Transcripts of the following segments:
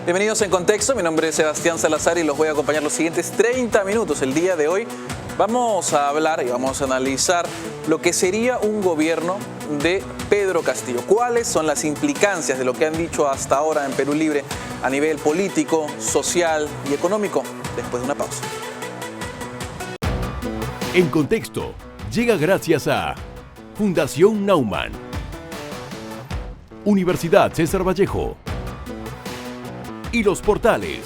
Bienvenidos en Contexto, mi nombre es Sebastián Salazar y los voy a acompañar los siguientes 30 minutos. El día de hoy vamos a hablar y vamos a analizar lo que sería un gobierno de Pedro Castillo. ¿Cuáles son las implicancias de lo que han dicho hasta ahora en Perú Libre a nivel político, social y económico? Después de una pausa. En Contexto llega gracias a Fundación Naumann, Universidad César Vallejo y Los Portales.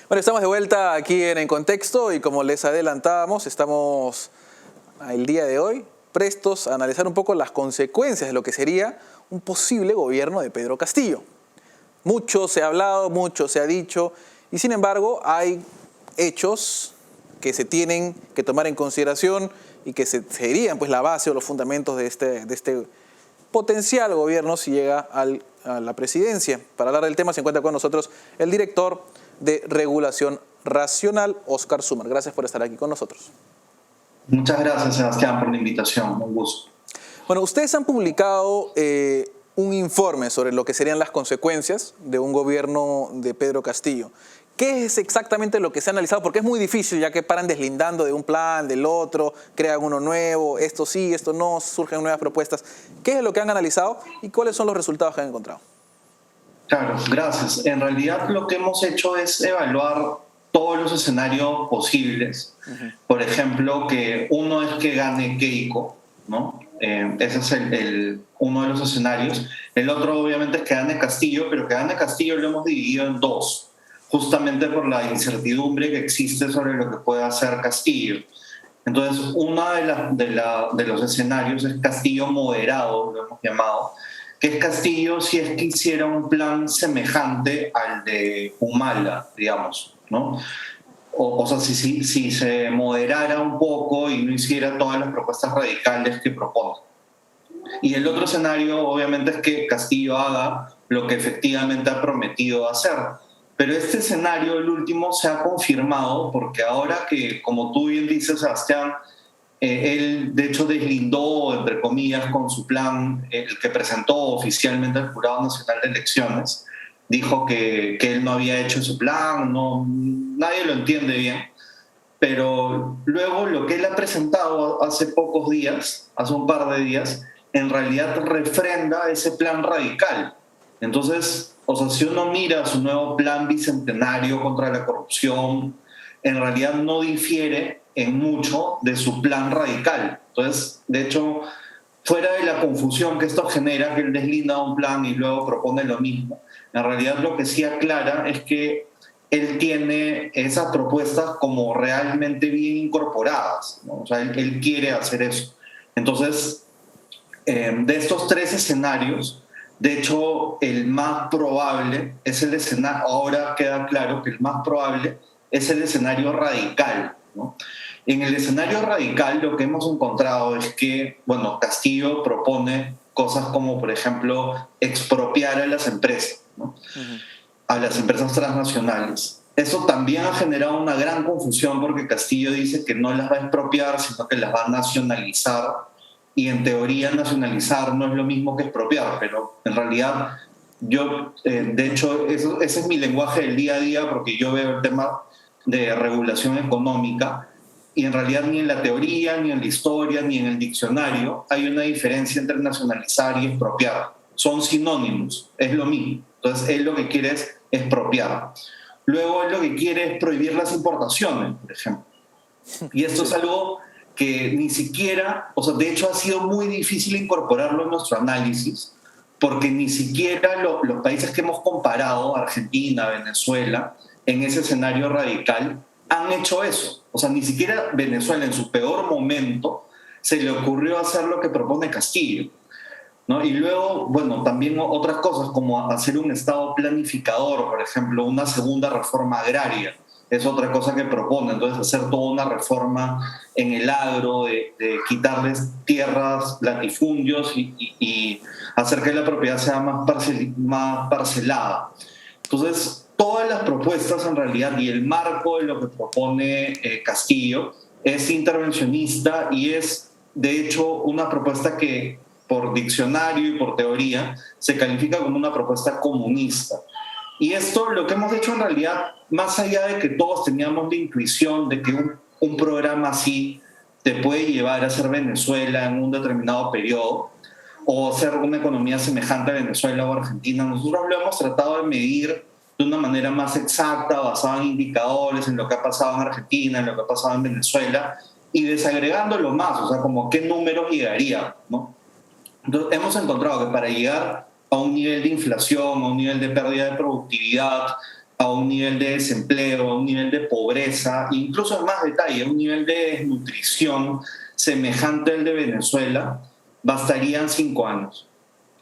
Bueno, estamos de vuelta aquí en Contexto y como les adelantábamos, estamos el día de hoy prestos a analizar un poco las consecuencias de lo que sería un posible gobierno de Pedro Castillo. Mucho se ha hablado, mucho se ha dicho y sin embargo hay hechos que se tienen que tomar en consideración y que serían pues la base o los fundamentos de este potencial gobierno si llega a la presidencia. Para hablar del tema se encuentra con nosotros el director de Regulación Racional, Óscar Sumar. Gracias por estar aquí con nosotros. Muchas gracias, Sebastián, por la invitación. Un gusto. Bueno, ustedes han publicado un informe sobre lo que serían las consecuencias de un gobierno de Pedro Castillo. ¿Qué es exactamente lo que se ha analizado? Porque es muy difícil, ya que paran deslindando de un plan, del otro, crean uno nuevo, esto sí, esto no, surgen nuevas propuestas. ¿Qué es lo que han analizado y cuáles son los resultados que han encontrado? Claro, gracias. En realidad lo que hemos hecho es evaluar todos los escenarios posibles. Por ejemplo, que uno es que gane Keiko, ¿no? Ese es uno de los escenarios. El otro obviamente es que gane Castillo, pero que gane Castillo lo hemos dividido en dos, justamente por la incertidumbre que existe sobre lo que puede hacer Castillo. Entonces, uno de los escenarios es Castillo moderado, lo hemos llamado, que es Castillo si es que hiciera un plan semejante al de Humala, digamos, ¿no? O sea, si se moderara un poco y no hiciera todas las propuestas radicales que propone. Y el otro escenario, obviamente, es que Castillo haga lo que efectivamente ha prometido hacer. Pero este escenario, el último, se ha confirmado porque ahora que, como tú bien dices, Sebastián, él de hecho deslindó, entre comillas, con su plan, el que presentó oficialmente al Jurado Nacional de Elecciones, dijo que él no había hecho ese plan, nadie lo entiende bien, pero luego lo que él ha presentado hace pocos días, hace un par de días, en realidad refrenda ese plan radical. Entonces, o sea, si uno mira su nuevo plan bicentenario contra la corrupción, en realidad no difiere en mucho de su plan radical. Entonces, de hecho, fuera de la confusión que esto genera, que él deslinda un plan y luego propone lo mismo, en realidad lo que sí aclara es que él tiene esas propuestas como realmente bien incorporadas, ¿no? O sea, él quiere hacer eso. Entonces, de estos tres escenarios, de hecho, el más probable es el escenario, ahora queda claro que el más probable es el escenario radical, ¿no? En el escenario radical lo que hemos encontrado es que, bueno, Castillo propone cosas como, por ejemplo, expropiar a las empresas, ¿no? A las empresas transnacionales. Eso también ha generado una gran confusión porque Castillo dice que no las va a expropiar, sino que las va a nacionalizar. Y en teoría nacionalizar no es lo mismo que expropiar, pero en realidad yo, de hecho, ese es mi lenguaje del día a día porque yo veo el tema de regulación económica y en realidad ni en la teoría, ni en la historia, ni en el diccionario hay una diferencia entre nacionalizar y expropiar. Son sinónimos, es lo mismo. Entonces él lo que quiere es expropiar. Luego él lo que quiere es prohibir las importaciones, por ejemplo. Y esto es algo que ni siquiera, o sea, de hecho ha sido muy difícil incorporarlo en nuestro análisis, porque ni siquiera los países que hemos comparado, Argentina, Venezuela, en ese escenario radical, han hecho eso. O sea, ni siquiera Venezuela en su peor momento se le ocurrió hacer lo que propone Castillo, ¿no? Y luego, bueno, también otras cosas como hacer un Estado planificador, por ejemplo, una segunda reforma agraria, es otra cosa que propone. Entonces, hacer toda una reforma en el agro, de quitarles tierras, latifundios y hacer que la propiedad sea más parcelada. Entonces, todas las propuestas en realidad y el marco de lo que propone Castillo es intervencionista y es, de hecho, una propuesta que por diccionario y por teoría, se califica como una propuesta comunista. Y esto lo que hemos hecho en realidad, más allá de que todos teníamos la intuición de que un programa así te puede llevar a ser Venezuela en un determinado periodo, o ser una economía semejante a Venezuela o Argentina, nosotros lo hemos tratado de medir de una manera más exacta, basada en indicadores, en lo que ha pasado en Argentina, en lo que ha pasado en Venezuela, y desagregándolo más, o sea, como qué números llegaría, ¿no? Entonces, hemos encontrado que para llegar a un nivel de inflación, a un nivel de pérdida de productividad, a un nivel de desempleo, a un nivel de pobreza, incluso en más detalle, a un nivel de desnutrición semejante al de Venezuela, bastarían 5 años,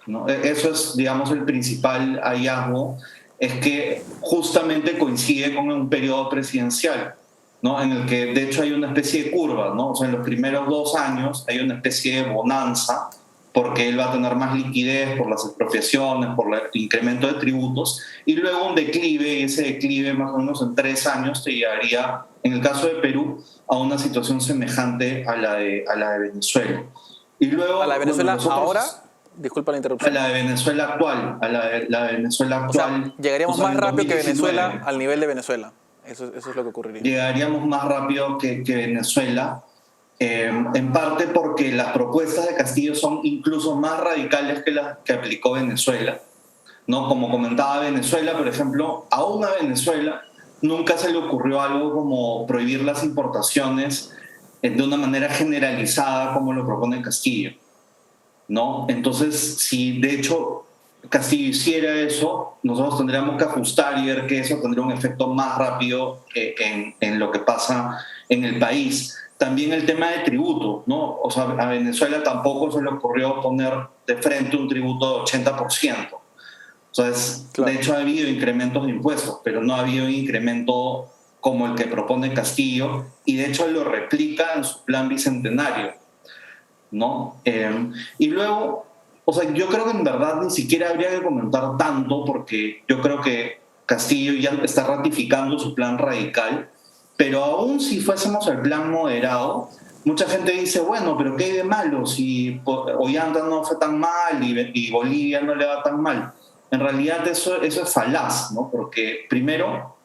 ¿no? Eso es, digamos, el principal hallazgo, es que justamente coincide con un periodo presidencial, ¿no? En el que de hecho hay una especie de curva, ¿no? O sea, en los primeros 2 años hay una especie de bonanza, porque él va a tener más liquidez por las expropiaciones, por el incremento de tributos, y luego un declive, y ese declive más o menos en 3 años te llevaría, en el caso de Perú, a una situación semejante a la de Venezuela. Y luego, ¿A la de Venezuela nosotros, ahora? Disculpa la interrupción. a la de Venezuela actual, a la de Venezuela actual. O sea, llegaríamos o sea, más en rápido que 2019, Venezuela al nivel de Venezuela. Eso es lo que ocurriría. Llegaríamos más rápido que Venezuela, en parte porque las propuestas de Castillo son incluso más radicales que las que aplicó Venezuela, ¿no? Como comentaba Venezuela, por ejemplo, aún a Venezuela nunca se le ocurrió algo como prohibir las importaciones de una manera generalizada como lo propone Castillo, ¿no? Entonces, si de hecho Castillo hiciera eso, nosotros tendríamos que ajustar y ver que eso tendría un efecto más rápido en lo que pasa en el país. También el tema de tributo, ¿no? O sea, a Venezuela tampoco se le ocurrió poner de frente un tributo de 80%. O sea, claro. De hecho ha habido incrementos de impuestos, pero no ha habido un incremento como el que propone Castillo, y de hecho lo replica en su plan bicentenario, ¿no? Y luego, o sea, yo creo que en verdad ni siquiera habría que comentar tanto, porque yo creo que Castillo ya está ratificando su plan radical, pero aún si fuésemos el plan moderado, mucha gente dice, bueno, pero ¿qué hay de malo si Ollanta no fue tan mal y Bolivia no le va tan mal? En realidad eso es falaz, ¿no? Porque primero,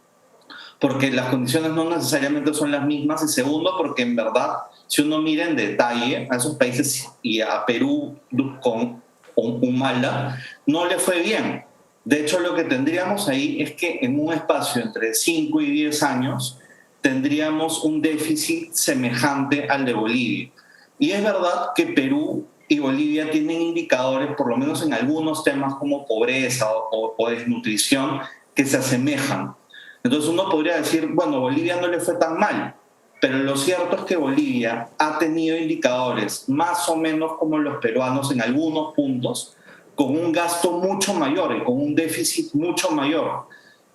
porque las condiciones no necesariamente son las mismas, y segundo, porque en verdad, si uno mira en detalle a esos países y a Perú con Humala, no le fue bien. De hecho, lo que tendríamos ahí es que en un espacio entre 5 y 10 años tendríamos un déficit semejante al de Bolivia. Y es verdad que Perú y Bolivia tienen indicadores, por lo menos en algunos temas como pobreza o desnutrición, que se asemejan. Entonces uno podría decir, bueno, Bolivia no le fue tan mal, pero lo cierto es que Bolivia ha tenido indicadores más o menos como los peruanos en algunos puntos, con un gasto mucho mayor y con un déficit mucho mayor.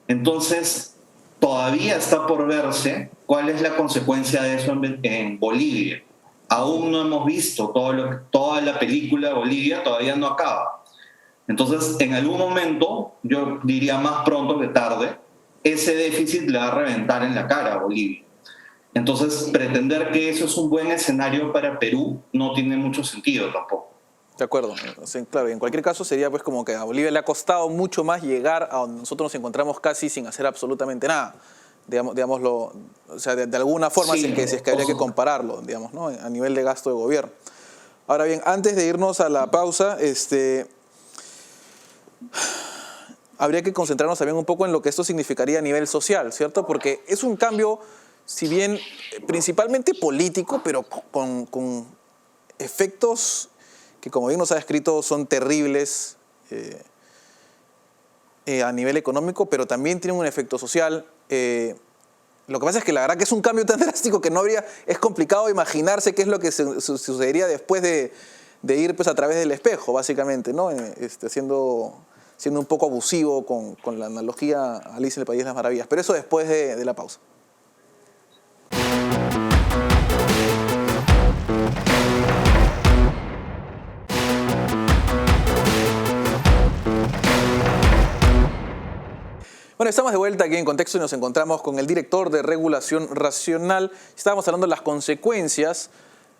Entonces, todavía está por verse cuál es la consecuencia de eso en Bolivia. Aún no hemos visto toda la película de Bolivia, todavía no acaba. Entonces, en algún momento, yo diría más pronto que tarde, ese déficit le va a reventar en la cara a Bolivia. Entonces, pretender que eso es un buen escenario para Perú no tiene mucho sentido tampoco. De acuerdo, sí, claro, y en cualquier caso sería pues como que a Bolivia le ha costado mucho más llegar a donde nosotros nos encontramos casi sin hacer absolutamente nada, digámoslo, o sea, de alguna forma Sí, si es que habría que compararlo, digamos, ¿no? A nivel de gasto de gobierno. Ahora bien, antes de irnos a la pausa, habría que concentrarnos también un poco en lo que esto significaría a nivel social, ¿cierto? Porque es un cambio, si bien principalmente político, pero con efectos que, como bien nos ha escrito, son terribles a nivel económico, pero también tienen un efecto social. Lo que pasa es que la verdad que es un cambio tan drástico que no habría, es complicado imaginarse qué es lo que sucedería después de ir pues a través del espejo, básicamente, ¿no? Siendo un poco abusivo con la analogía Alicia en el País de las Maravillas. Pero eso después de la pausa. Bueno, estamos de vuelta aquí en Contexto y nos encontramos con el director de Regulación Racional. Estábamos hablando de las consecuencias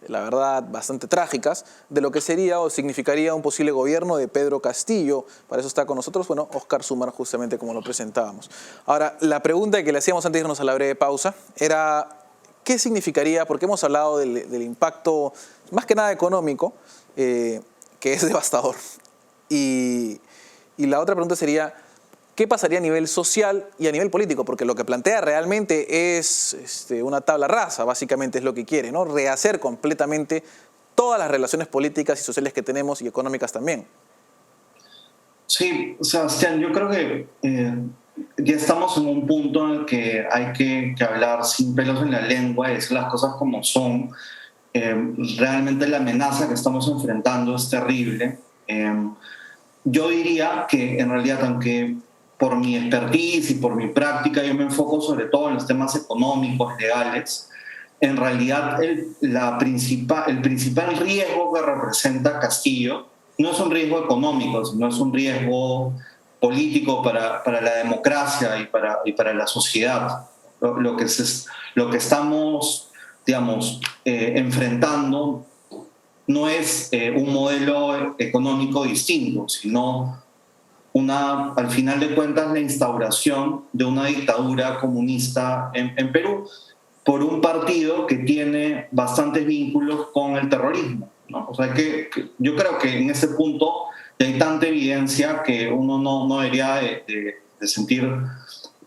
la verdad, bastante trágicas, de lo que sería o significaría un posible gobierno de Pedro Castillo. Para eso está con nosotros, bueno, Óscar Sumar, justamente como lo presentábamos. Ahora, la pregunta que le hacíamos antes de irnos a la breve pausa era, ¿qué significaría? Porque hemos hablado del impacto, más que nada económico, que es devastador. Y la otra pregunta sería, ¿qué pasaría a nivel social y a nivel político? Porque lo que plantea realmente es una tabla rasa, básicamente es lo que quiere, ¿no? Rehacer completamente todas las relaciones políticas y sociales que tenemos y económicas también. Sí, Sebastián, yo creo que ya estamos en un punto en el que hay que hablar sin pelos en la lengua y decir las cosas como son. Realmente la amenaza que estamos enfrentando es terrible. Yo diría que en realidad, aunque por mi expertise y por mi práctica yo me enfoco sobre todo en los temas económicos, legales, en realidad el principal riesgo que representa Castillo no es un riesgo económico, sino es un riesgo político para la democracia y para la sociedad. Lo que estamos, digamos, enfrentando no es un modelo económico distinto, sino al final de cuentas, la instauración de una dictadura comunista en Perú por un partido que tiene bastantes vínculos con el terrorismo, ¿no? O sea que yo creo que en ese punto hay tanta evidencia que uno no debería de sentir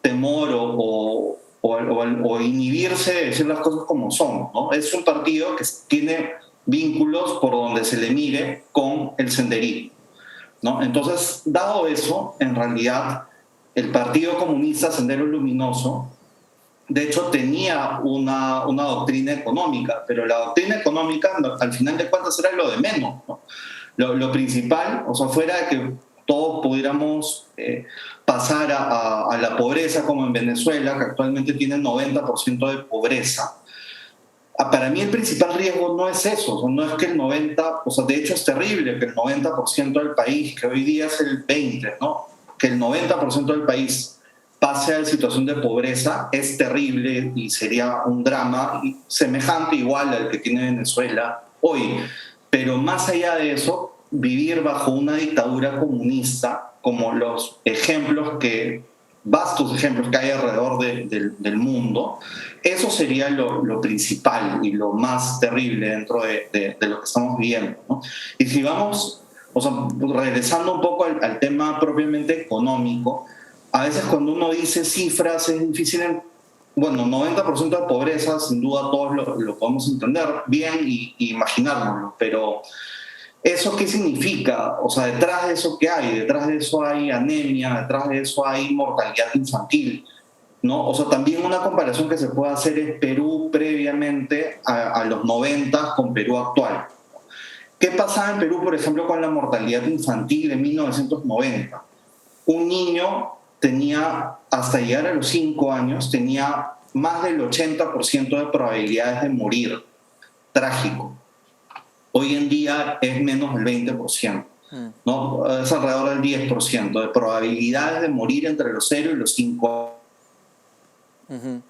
temor o inhibirse de decir las cosas como son, ¿no? Es un partido que tiene vínculos por donde se le mire con el senderismo, ¿no? Entonces, dado eso, en realidad, el Partido Comunista Sendero Luminoso, de hecho, tenía una doctrina económica, pero la doctrina económica, al final de cuentas, era lo de menos, ¿no? Lo principal, o sea, fuera de que todos pudiéramos pasar a la pobreza, como en Venezuela, que actualmente tiene 90% de pobreza. Para mí el principal riesgo no es eso, o sea, no es que el 90%, o sea, de hecho es terrible que el 90% del país, que hoy día es el 20%, ¿no? Que el 90% del país pase a situación de pobreza es terrible y sería un drama semejante igual al que tiene Venezuela hoy. Pero más allá de eso, vivir bajo una dictadura comunista, como los vastos ejemplos que hay alrededor del mundo, eso sería lo principal y lo más terrible dentro de lo que estamos viviendo, ¿no? Y si vamos, o sea, regresando un poco al tema propiamente económico, a veces cuando uno dice cifras es difícil, bueno, 90% de pobreza, sin duda todos lo podemos entender bien y imaginárnoslo, pero ¿eso qué significa? O sea, detrás de eso, ¿qué hay? Detrás de eso hay anemia, detrás de eso hay mortalidad infantil, ¿no? O sea, también una comparación que se puede hacer es Perú previamente a los 90 con Perú actual. ¿Qué pasaba en Perú, por ejemplo, con la mortalidad infantil en 1990? Un niño tenía, hasta llegar a los 5 años, tenía más del 80% de probabilidades de morir. Trágico. Hoy en día es menos del 20%, ¿no? Es alrededor del 10% de probabilidades de morir entre los 0 y los 5 años.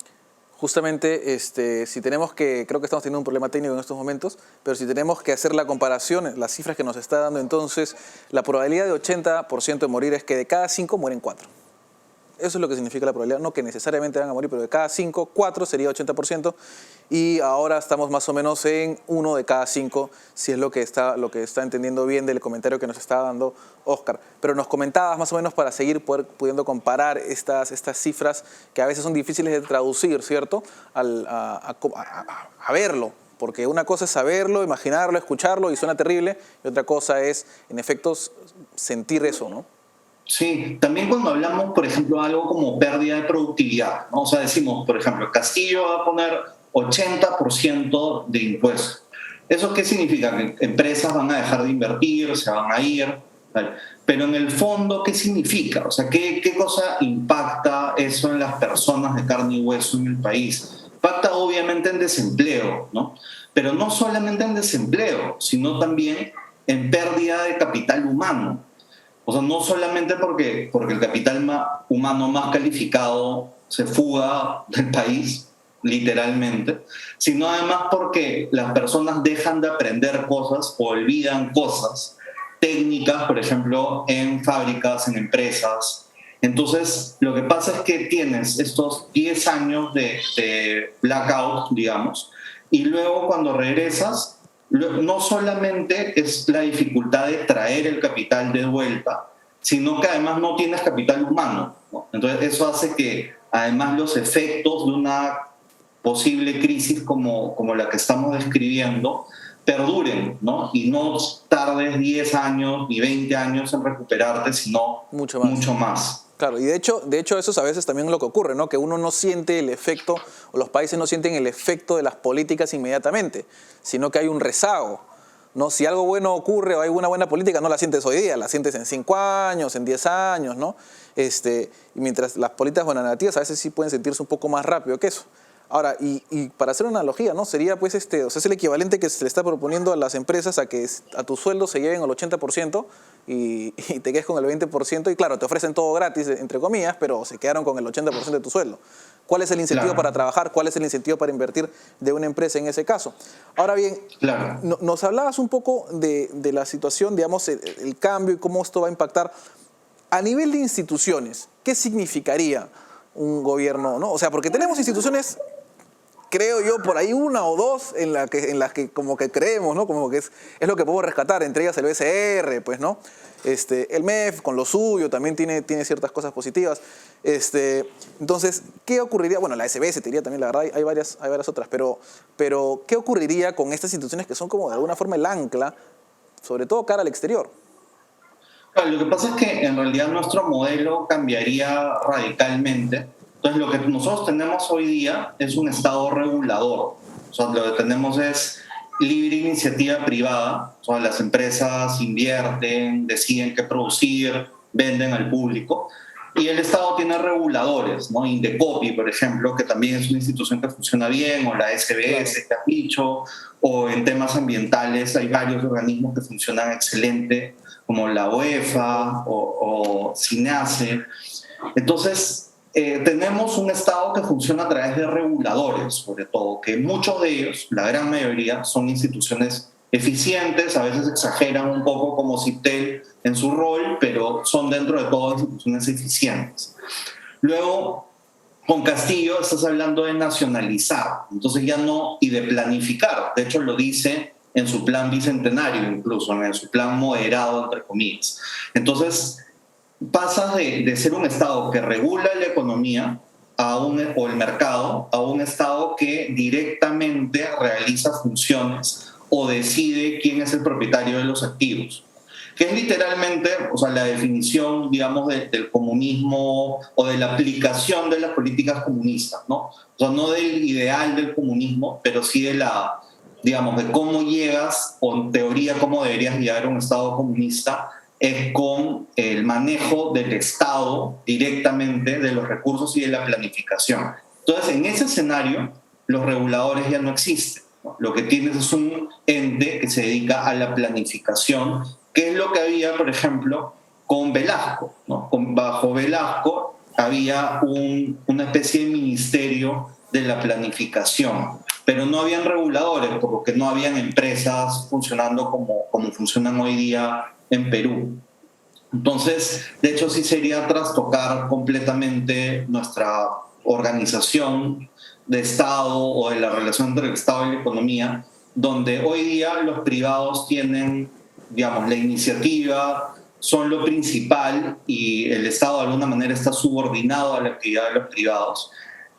Justamente, si tenemos que, creo que estamos teniendo un problema técnico en estos momentos, pero si tenemos que hacer la comparación, las cifras que nos está dando entonces, la probabilidad de 80% de morir es que de cada 5 mueren 4. Eso es lo que significa la probabilidad, no que necesariamente van a morir, pero de cada 5, 4 sería 80%, y ahora estamos más o menos en 1 de cada 5, si es lo que está entendiendo bien del comentario que nos está dando Óscar. Pero nos comentabas más o menos para seguir pudiendo comparar estas cifras que a veces son difíciles de traducir, ¿cierto? A verlo, porque una cosa es saberlo, imaginarlo, escucharlo y suena terrible, y otra cosa es, en efecto, sentir eso, ¿no? Sí, también cuando hablamos, por ejemplo, algo como pérdida de productividad, ¿no? O sea, decimos, por ejemplo, Castillo va a poner 80% de impuestos. ¿Eso qué significa? Que empresas van a dejar de invertir, se van a ir, ¿vale? Pero en el fondo, ¿qué significa? O sea, ¿qué cosa impacta eso en las personas de carne y hueso en el país? Impacta obviamente en desempleo, ¿no? Pero no solamente en desempleo, sino también en pérdida de capital humano. O sea, no solamente porque el capital humano más calificado se fuga del país, literalmente, sino además porque las personas dejan de aprender cosas o olvidan cosas técnicas, por ejemplo, en fábricas, en empresas. Entonces, lo que pasa es que tienes estos 10 años de blackout, digamos, y luego cuando regresas, no solamente es la dificultad de traer el capital de vuelta, sino que además no tienes capital humano, ¿no? Entonces, eso hace que además los efectos de una posible crisis como la que estamos describiendo perduren, ¿no? Y no tardes 10 años ni 20 años en recuperarte, sino mucho más. Claro, y de hecho eso es a veces también lo que ocurre, ¿no? Que uno no siente el efecto, o los países no sienten el efecto de las políticas inmediatamente, sino que hay un rezago, ¿no? Si algo bueno ocurre o hay una buena política, no la sientes hoy día, la sientes en 5 años, en 10 años, ¿no? Y mientras las políticas negativas a veces sí pueden sentirse un poco más rápido que eso. Ahora, y para hacer una analogía, ¿no? Sería pues o sea, es el equivalente que se le está proponiendo a las empresas a que a tu sueldo se lleven el 80% y te quedes con el 20%, y claro, te ofrecen todo gratis, entre comillas, pero se quedaron con el 80% de tu sueldo. ¿Cuál es el incentivo para trabajar? ¿Cuál es el incentivo para invertir de una empresa en ese caso? Ahora bien, nos hablabas un poco de la situación, digamos, el cambio y cómo esto va a impactar. A nivel de instituciones, ¿qué significaría un gobierno, ¿no? O sea, porque tenemos instituciones, creo yo, por ahí una o dos en las que como que creemos, ¿no? Como que es lo que podemos rescatar, entre ellas el BCR, pues, ¿no? El MEF, con lo suyo, también tiene ciertas cosas positivas. Entonces, ¿qué ocurriría? Bueno, la SBS, te diría también, la verdad, hay varias otras, pero ¿qué ocurriría con estas instituciones que son como de alguna forma el ancla, sobre todo cara al exterior? Claro, lo que pasa es que en realidad nuestro modelo cambiaría radicalmente. Entonces, lo que nosotros tenemos hoy día es un Estado regulador. O sea, lo que tenemos es libre iniciativa privada. O sea, las empresas invierten, deciden qué producir, venden al público. Y el Estado tiene reguladores, ¿no? Indecopi, por ejemplo, que también es una institución que funciona bien, o la SBS, que has dicho, o en temas ambientales hay varios organismos que funcionan excelente, como la UEFA o SINASE. Entonces, tenemos un Estado que funciona a través de reguladores, sobre todo, que muchos de ellos, la gran mayoría, son instituciones eficientes, a veces exageran un poco como CIPTEL en su rol, pero son dentro de todo instituciones eficientes. Luego, con Castillo estás hablando de nacionalizar, entonces ya no, y de planificar, de hecho lo dice en su plan bicentenario incluso, en su plan moderado, entre comillas. Entonces, pasas de ser un Estado que regula la economía o el mercado a un Estado que directamente realiza funciones o decide quién es el propietario de los activos, que es literalmente, o sea, la definición, digamos, del comunismo o de la aplicación de las políticas comunistas, ¿no? O sea, no del ideal del comunismo, pero sí de la, digamos, de cómo llegas, o en teoría cómo deberías llegar a un Estado comunista, es con el manejo del Estado directamente de los recursos y de la planificación. Entonces, en ese escenario, los reguladores ya no existen, ¿no? Lo que tienes es un ente que se dedica a la planificación, que es lo que había, por ejemplo, con Velasco, ¿no? Bajo Velasco había una especie de ministerio de la planificación, pero no habían reguladores, porque no habían empresas funcionando como funcionan hoy día en Perú. Entonces, de hecho, sí sería trastocar completamente nuestra organización de Estado o de la relación entre el Estado y la economía, donde hoy día los privados tienen, digamos, la iniciativa, son lo principal y el Estado de alguna manera está subordinado a la actividad de los privados.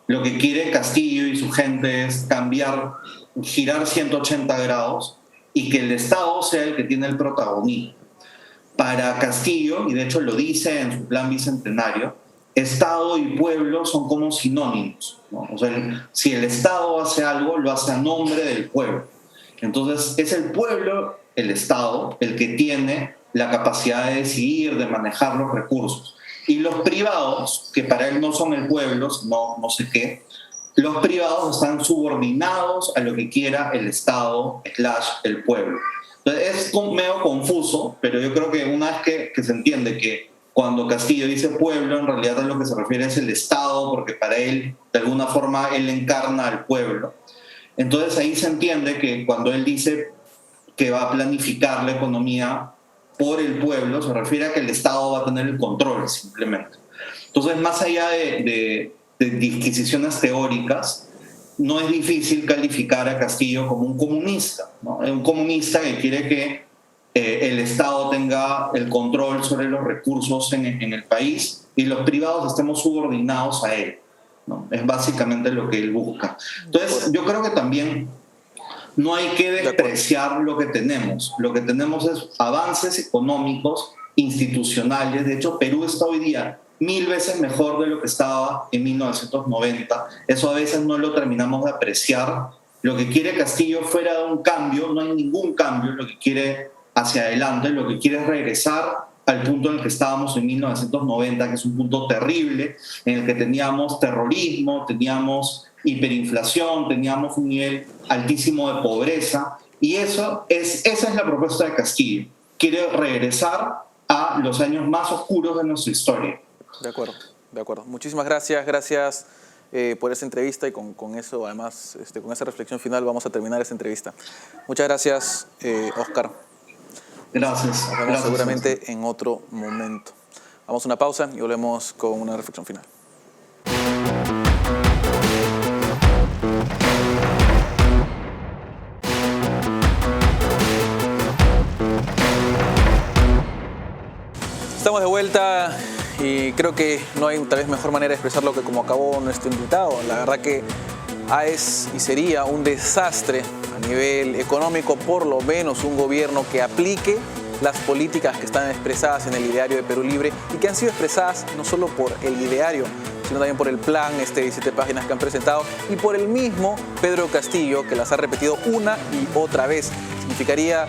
Lo que quiere Castillo y su gente es cambiar, girar 180 grados y que el Estado sea el que tiene el protagonismo. Para Castillo, y de hecho lo dice en su plan bicentenario, Estado y pueblo son como sinónimos, ¿no? O sea, si el Estado hace algo, lo hace a nombre del pueblo. Entonces, es el pueblo, el Estado, el que tiene la capacidad de decidir, de manejar los recursos. Y los privados, que para él no son el pueblo, no sé qué, los privados están subordinados a lo que quiera el Estado / el pueblo. Entonces, es medio confuso, pero yo creo que una vez que se entiende que Cuando Castillo dice pueblo, en realidad a lo que se refiere es el Estado, porque para él, de alguna forma, él encarna al pueblo. Entonces ahí se entiende que cuando él dice que va a planificar la economía por el pueblo, se refiere a que el Estado va a tener el control simplemente. Entonces, más allá de disquisiciones teóricas, no es difícil calificar a Castillo como un comunista, ¿no? Un comunista que quiere que el Estado tenga el control sobre los recursos en el país y los privados estemos subordinados a él, ¿no? Es básicamente lo que él busca. Entonces, yo creo que también no hay que despreciar lo que tenemos. Lo que tenemos es avances económicos, institucionales. De hecho, Perú está hoy día 1000 veces mejor de lo que estaba en 1990. Eso a veces no lo terminamos de apreciar. Lo que quiere Castillo fuera de un cambio, no hay ningún cambio. Lo que quiere hacia adelante, lo que quiere es regresar al punto en el que estábamos en 1990, que es un punto terrible, en el que teníamos terrorismo, teníamos hiperinflación, teníamos un nivel altísimo de pobreza, y esa es la propuesta de Castillo. Quiere regresar a los años más oscuros de nuestra historia. De acuerdo. Muchísimas gracias por esa entrevista, y con eso, además, con esa reflexión final vamos a terminar esta entrevista. Muchas gracias, Oscar. Gracias. Nos vemos seguramente en otro momento. Vamos a una pausa y volvemos con una reflexión final. Estamos de vuelta y creo que no hay tal vez mejor manera de expresarlo que como acabó nuestro invitado. La verdad que es y sería un desastre a nivel económico, por lo menos un gobierno que aplique las políticas que están expresadas en el ideario de Perú Libre y que han sido expresadas no solo por el ideario, sino también por el plan, 17 páginas que han presentado, y por el mismo Pedro Castillo, que las ha repetido una y otra vez. Significaría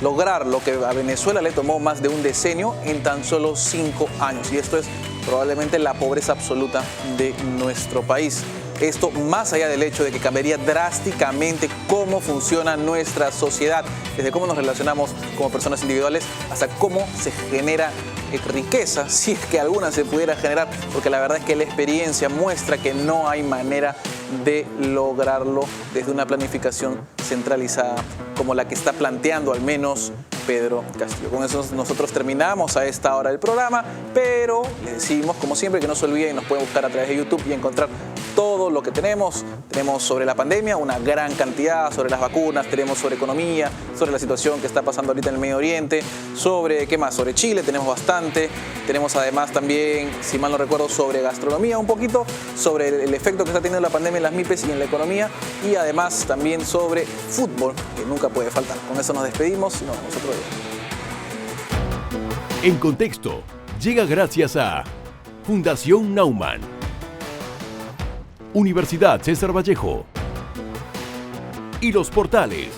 lograr lo que a Venezuela le tomó más de un decenio en tan solo 5 años. Y esto es probablemente la pobreza absoluta de nuestro país. Esto más allá del hecho de que cambiaría drásticamente cómo funciona nuestra sociedad, desde cómo nos relacionamos como personas individuales hasta cómo se genera riqueza, si es que alguna se pudiera generar, porque la verdad es que la experiencia muestra que no hay manera de lograrlo desde una planificación centralizada como la que está planteando al menos Pedro Castillo. Con eso nosotros terminamos a esta hora del programa, pero les decimos, como siempre, que no se olviden, nos pueden buscar a través de YouTube y encontrar todo lo que tenemos. Tenemos sobre la pandemia una gran cantidad, sobre las vacunas, tenemos sobre economía, sobre la situación que está pasando ahorita en el Medio Oriente, sobre, ¿qué más? Sobre Chile tenemos bastante. Tenemos además también, si mal no recuerdo, sobre gastronomía un poquito, sobre el efecto que está teniendo la pandemia en las MIPES y en la economía, y además también sobre fútbol, que nunca puede faltar. Con eso nos despedimos y nos vemos otro día. En Contexto llega gracias a Fundación Naumann, Universidad César Vallejo y Los Portales.